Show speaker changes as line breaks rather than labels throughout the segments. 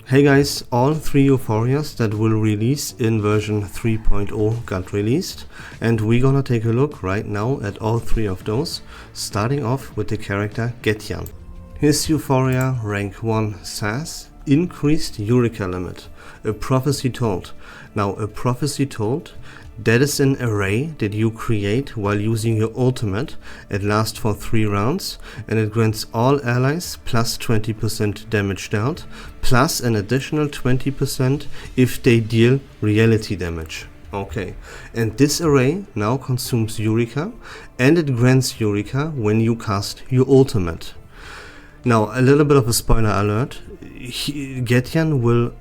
Hey guys, all 3 Euphorias that will release in version 3.0 got released, and we're gonna take a look right now at all 3 of those, starting off with the character Getian. His Euphoria rank 1 says, increased Eureka limit, a prophecy told. Now a prophecy told, that is an array that you create while using your ultimate. It lasts for 3 rounds and it grants all allies plus 20% damage dealt, plus an additional 20% if they deal reality damage. Okay, and this array now consumes Eureka and it grants Eureka when you cast your ultimate. Now a little bit of a spoiler alert, Getian will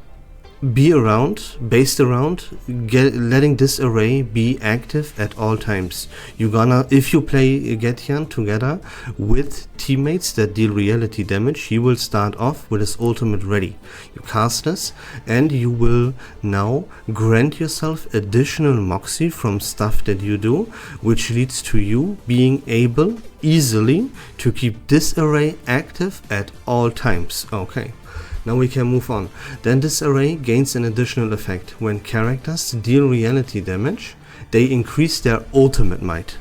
be around, based around letting this array be active at all times. If you play Getian together with teammates that deal reality damage, he will start off with his ultimate ready. You cast this and you will now grant yourself additional moxie from stuff that you do, which leads to you being able easily to keep this array active at all times. Okay. Now we can move on. Then this array gains an additional effect. When characters deal reality damage, they increase their ultimate might.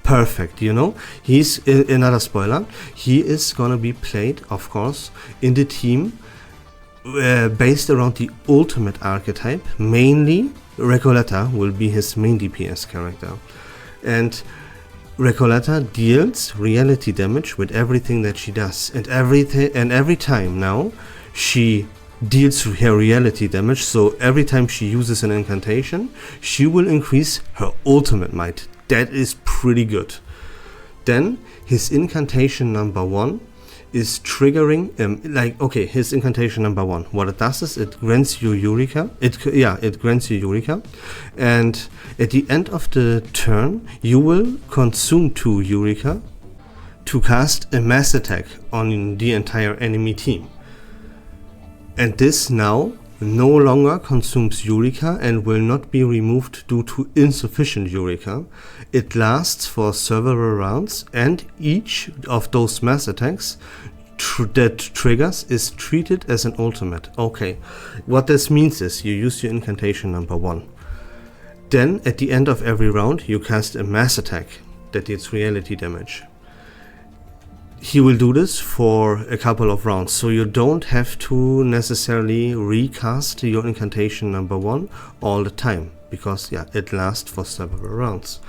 Perfect, you know? He's, another spoiler, he is gonna be played, of course, in the team based around the ultimate archetype. Mainly, Recoleta will be his main DPS character. And Recoleta deals reality damage with everything that she does. And every time now, she deals her reality damage, so every time she uses an incantation, she will increase her ultimate might. That is pretty good. Then his incantation number 1 is triggering, his incantation number 1. What it does is it grants you Eureka. It grants you Eureka, and at the end of the turn, you will consume 2 Eureka to cast a mass attack on the entire enemy team. And this now no longer consumes Eureka and will not be removed due to insufficient Eureka. It lasts for several rounds, and each of those mass attacks that triggers is treated as an ultimate. Okay, what this means is you use your incantation number 1. Then at the end of every round you cast a mass attack that deals reality damage. He will do this for a couple of rounds, so you don't have to necessarily recast your incantation number 1 all the time, because it lasts for several rounds.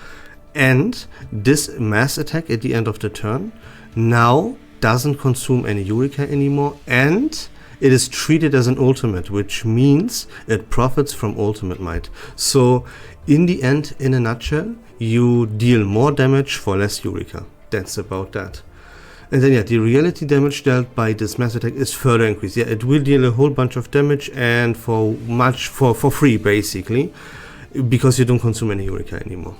And this mass attack at the end of the turn now doesn't consume any Eureka anymore, and it is treated as an ultimate, which means it profits from ultimate might. So in the end, in a nutshell, you deal more damage for less Eureka. That's about that. And then the reality damage dealt by this mass attack is further increased. It will deal a whole bunch of damage, and for free basically, because you don't consume any Eureka anymore.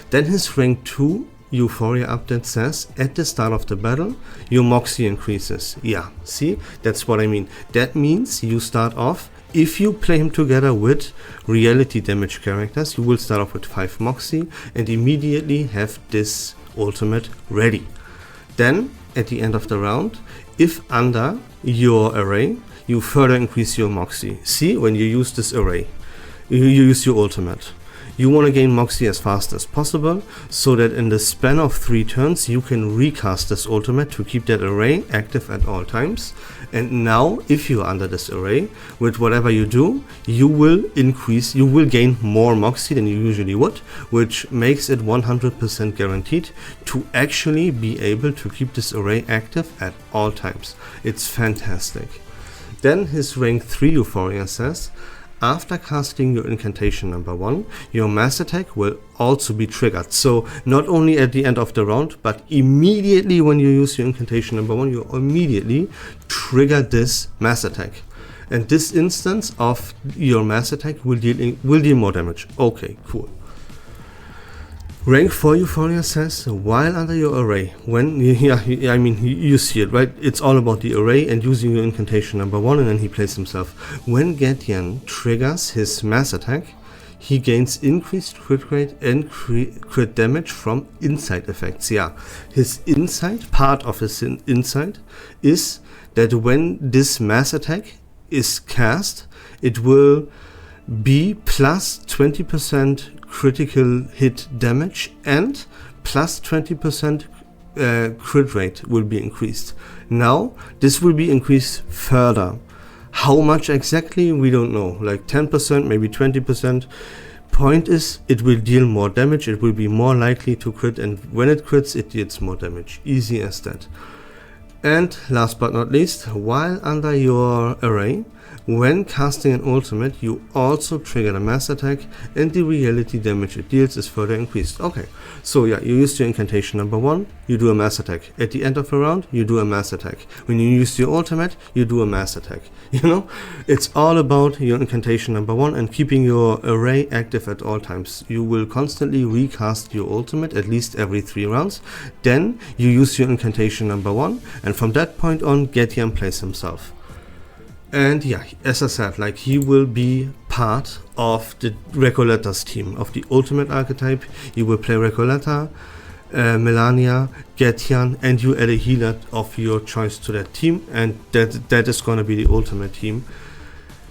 Then his rank 2 Euphoria update says, at the start of the battle, your moxie increases. Yeah, see, that's what I mean. That means you start off, if you play him together with reality damage characters, you will start off with 5 moxie and immediately have this ultimate ready. Then, at the end of the round, if under your array, you further increase your moxie. See, when you use this array, you use your ultimate. You want to gain moxie as fast as possible, so that in the span of 3 turns, you can recast this ultimate to keep that array active at all times. And now, if you're under this array, with whatever you do, you will gain more moxie than you usually would, which makes it 100% guaranteed to actually be able to keep this array active at all times. It's fantastic. Then his rank 3 Euphoria says, after casting your incantation number 1, your mass attack will also be triggered. So not only at the end of the round, but immediately when you use your incantation number 1, you immediately trigger this mass attack. And this instance of your mass attack will deal more damage. Okay, cool. Rank 4 Euphoria says, while under your array, you see it, right? It's all about the array and using your incantation number 1, and then he plays himself. When Getian triggers his mass attack, he gains increased crit rate and crit damage from insight effects. His insight, part of his insight, is that when this mass attack is cast, it will be plus 20% critical hit damage and plus 20% crit rate will be increased. Now, this will be increased further. How much exactly, we don't know, like 10%, maybe 20%. Point is, it will deal more damage, it will be more likely to crit, and when it crits, it deals more damage. Easy as that. And last but not least, while under your array, when casting an ultimate, you also trigger the mass attack, and the reality damage it deals is further increased. Okay, so yeah, you use your incantation number 1, you do a mass attack. At the end of a round, you do a mass attack. When you use your ultimate, you do a mass attack. You know, it's all about your incantation number 1 and keeping your array active at all times. You will constantly recast your ultimate at least every 3 rounds. Then you use your incantation number 1, and from that point on, Getian plays himself. And yeah, as I said, like, he will be part of the Recoletta's team, of the ultimate archetype. You will play Recoletta, Melania, Getian, and you add a healer of your choice to that team, and that is going to be the ultimate team.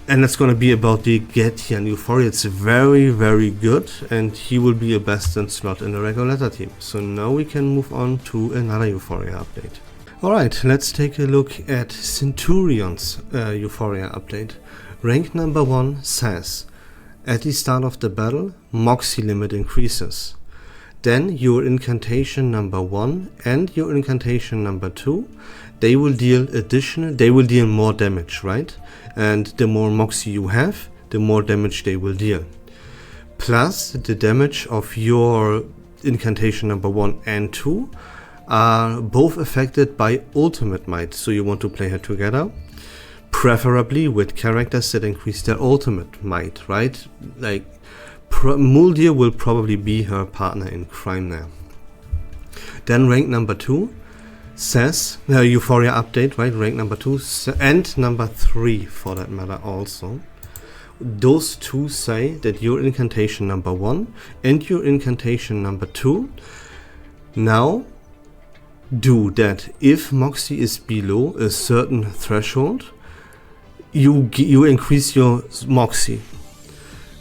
And that's going to be about the Getian Euphoria. It's very, very good, and he will be a best in slot in the Recoletta team. So now we can move on to another Euphoria update. Alright, let's take a look at Centurion's Euphoria update. Rank number 1 says, at the start of the battle, Moxie limit increases. Then your incantation number 1 and your incantation number 2, they will deal more damage, right? And the more Moxie you have, the more damage they will deal. Plus, the damage of your incantation number 1 and 2 are both affected by ultimate might, so you want to play her together, preferably with characters that increase their ultimate might, right? Like, Muldir will probably be her partner in crime there. Then rank number 2 says, Euphoria update, right? Rank number 2 and number 3 for that matter also. Those two say that your incantation number 1 and your incantation number 2 now do that. If Moxie is below a certain threshold, you increase your Moxie.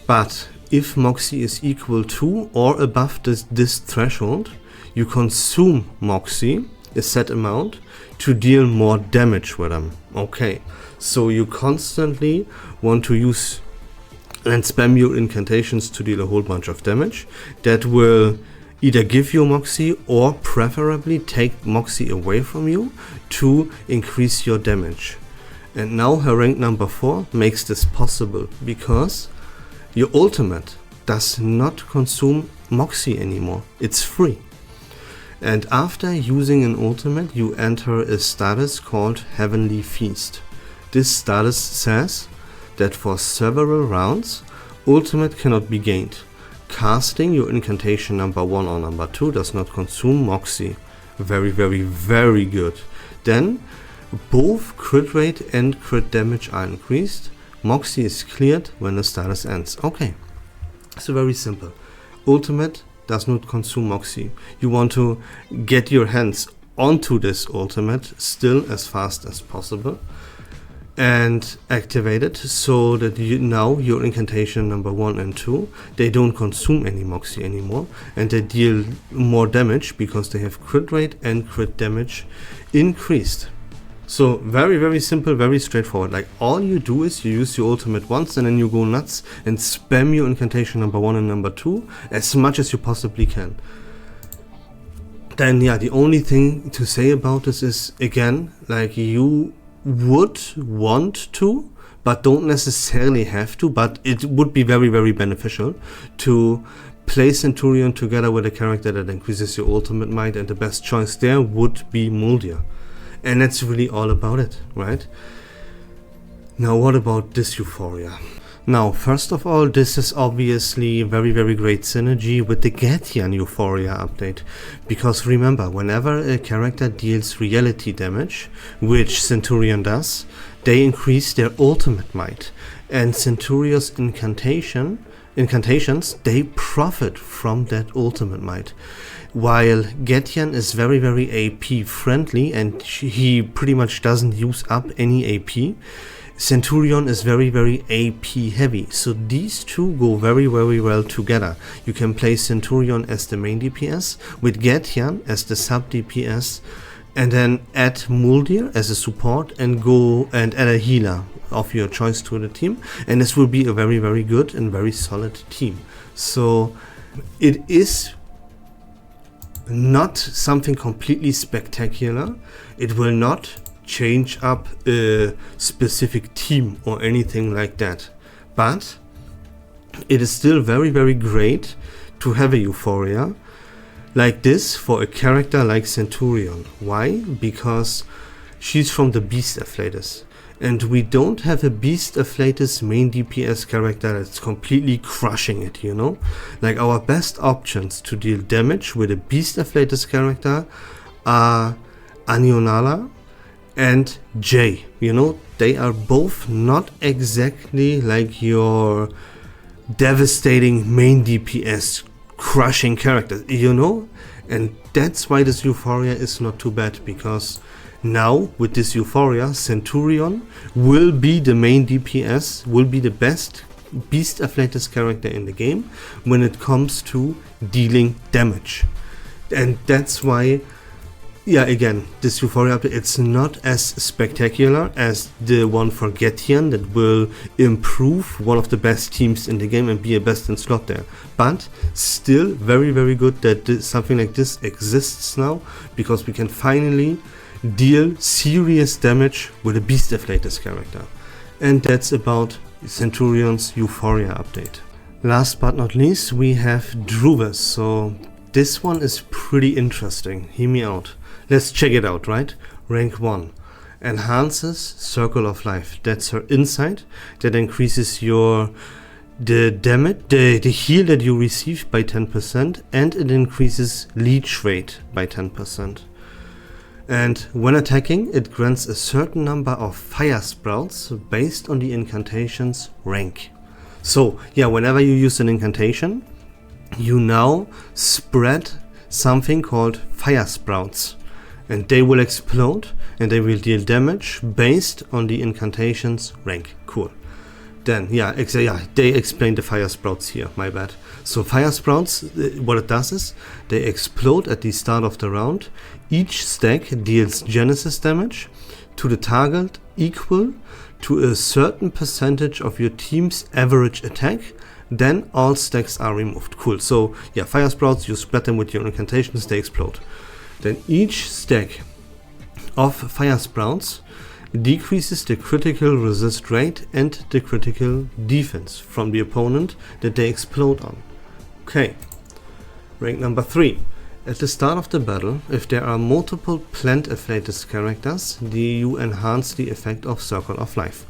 But if Moxie is equal to or above this threshold, you consume Moxie, a set amount, to deal more damage with them. Okay, so you constantly want to use and spam your incantations to deal a whole bunch of damage that will either give you Moxie or preferably take Moxie away from you to increase your damage. And now her rank number 4 makes this possible because your ultimate does not consume Moxie anymore. It's free. And after using an ultimate, you enter a status called Heavenly Feast. This status says that for several rounds, ultimate cannot be gained. Casting your incantation number 1 or number 2 does not consume Moxie. Very, very, very good. Then both crit rate and crit damage are increased. Moxie is cleared when the status ends. Okay, so very simple. Ultimate does not consume Moxie. You want to get your hands onto this ultimate still as fast as possible and activate it so that now your incantation number 1 and 2, they don't consume any Moxie anymore, and they deal more damage because they have crit rate and crit damage increased. So very, very simple, very straightforward. Like, all you do is you use your ultimate once and then you go nuts and spam your incantation number 1 and number 2 as much as you possibly can. Then yeah, the only thing to say about this is, again, like, you would want to, but don't necessarily have to, but it would be very, very beneficial to play Centurion together with a character that increases your ultimate might, and the best choice there would be Muldir. And that's really all about it, right? Now what about this Euphoria? Now, first of all, this is obviously very, very great synergy with the Getian Euphoria update. Because remember, whenever a character deals reality damage, which Centurion does, they increase their ultimate might. And Centurion's incantations, they profit from that ultimate might. While Getian is very, very AP friendly and he pretty much doesn't use up any AP, Centurion is very AP heavy, so these two go very well together. You can play Centurion as the main DPS, with Getian as the sub DPS, and then add Muldir as a support and go and add a healer of your choice to the team, and this will be a very good and very solid team. So it is not something completely spectacular. It will not change up a specific team or anything like that, but it is still very great to have a Euphoria like this for a character like Centurion. Why? Because she's from the Beast Afflatus, and we don't have a Beast Afflatus main DPS character that's completely crushing it, you know? Like, our best options to deal damage with a Beast Afflatus character are Anionala and Jay, you know? They are both not exactly like your devastating main DPS crushing characters, you know? And that's why this Euphoria is not too bad, because now with this Euphoria, Centurion will be the main DPS, will be the best Beast Afflatus character in the game when it comes to dealing damage. And that's why, yeah, again, this Euphoria update, it's not as spectacular as the one for Getian that will improve one of the best teams in the game and be a best in slot there. But still very good that something like this exists now, because we can finally deal serious damage with a Beast Afflatus character. And that's about Centurion's Euphoria update. Last but not least, we have Druvis. So this one is pretty interesting. Hear me out. Let's check it out, right? Rank 1. Enhances Circle of Life. That's her insight. That increases the damage, the heal that you receive by 10%, and it increases leech rate by 10%. And when attacking, it grants a certain number of fire sprouts based on the incantation's rank. So yeah, whenever you use an incantation, you now spread something called fire sprouts, and they will explode and they will deal damage based on the incantation's rank. Cool. Then yeah, they explained the fire sprouts here, my bad. So fire sprouts, what it does is they explode at the start of the round. Each stack deals Genesis damage to the target equal to a certain percentage of your team's average attack. Then all stacks are removed. Cool. So yeah, fire sprouts, you spread them with your incantations, they explode. Then each stack of fire sprouts decreases the critical resist rate and the critical defense from the opponent that they explode on. Okay. Rank number 3. At the start of the battle, if there are multiple Plant Afflatus characters, you enhance the effect of Circle of Life.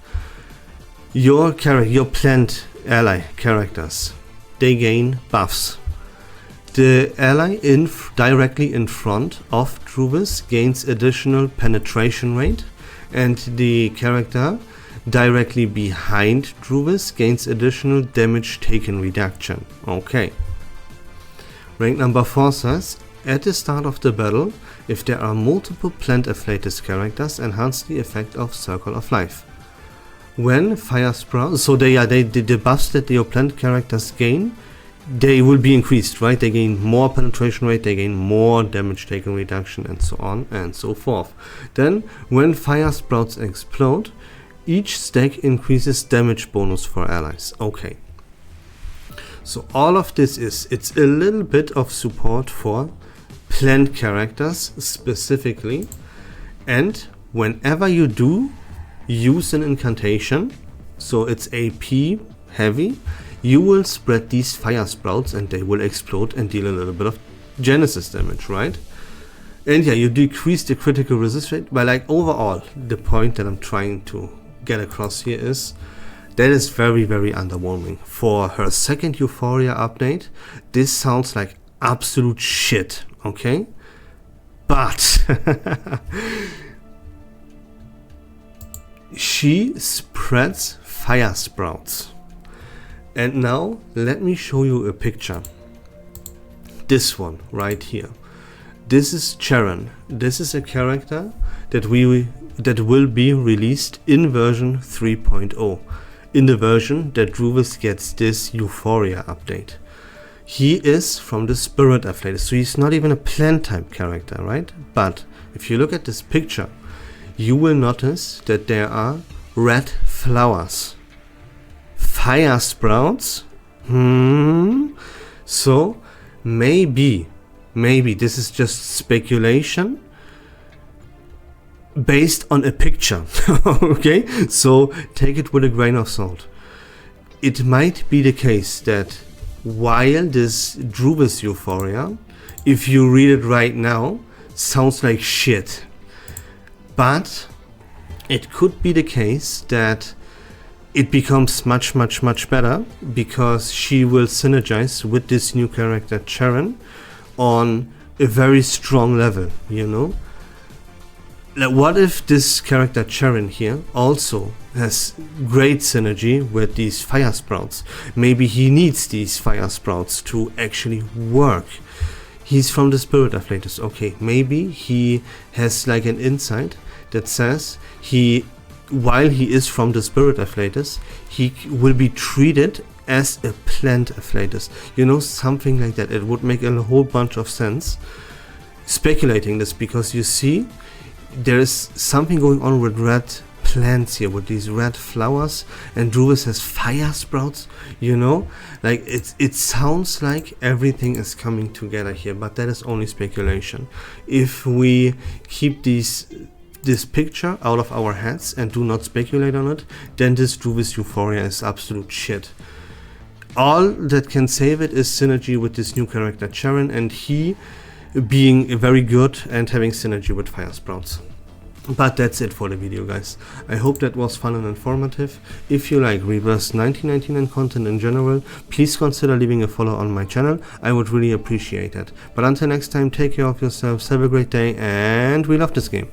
Your plant ally characters, they gain buffs. The ally directly in front of Druvis gains additional penetration rate, and the character directly behind Druvis gains additional damage taken reduction. Okay. Rank number 4 says, at the start of the battle, if there are multiple Plant Afflatus characters, enhance the effect of Circle of Life. When fire sprouts, so the buffs that your plant characters gain, they will be increased, right? They gain more penetration rate, they gain more damage taken reduction, and so on and so forth. Then, when fire sprouts explode, each stack increases damage bonus for allies. Okay. So all of this it's a little bit of support for plant characters specifically, and whenever you do use an incantation, so it's AP heavy, you will spread these fire sprouts and they will explode and deal a little bit of Genesis damage, right? And yeah, you decrease the critical resist rate, but like overall, the point that I'm trying to get across here is that is very underwhelming. For her second Euphoria update, this sounds like absolute shit, okay? But she spreads fire sprouts. And now let me show you a picture. This one right here. This is Charon. This is a character that we that will be released in version 3.0, in the version that Druvis gets this Euphoria update. He is from the Spirit Afflatus, so he's not even a plant type character, right? But if you look at this picture, you will notice that there are red flowers. Fire sprouts? So maybe this is just speculation based on a picture. Okay, so take it with a grain of salt. It might be the case that while this Druvis Euphoria, if you read it right now, sounds like shit, but it could be the case that it becomes much better because she will synergize with this new character Charon on a very strong level, you know? Like, what if this character Charon here also has great synergy with these fire sprouts? Maybe he needs these fire sprouts to actually work. He's from the Spirit Afflatus. Okay, maybe he has like an insight that says while he is from the Spirit Afflatus, he will be treated as a plant Afflatus. You know, something like that. It would make a whole bunch of sense speculating this, because you see, there is something going on with red plants here, with these red flowers, and Druvis has fire sprouts, you know? Like, it sounds like everything is coming together here, but that is only speculation. If we keep this picture out of our heads and do not speculate on it, then this Druvis Euphoria is absolute shit. All that can save it is synergy with this new character Charon, and he being very good and having synergy with fire sprouts. But that's it for the video, guys. I hope that was fun and informative. If you like Reverse1999 content in general, please consider leaving a follow on my channel. I would really appreciate it. But until next time, take care of yourselves, have a great day, and we love this game.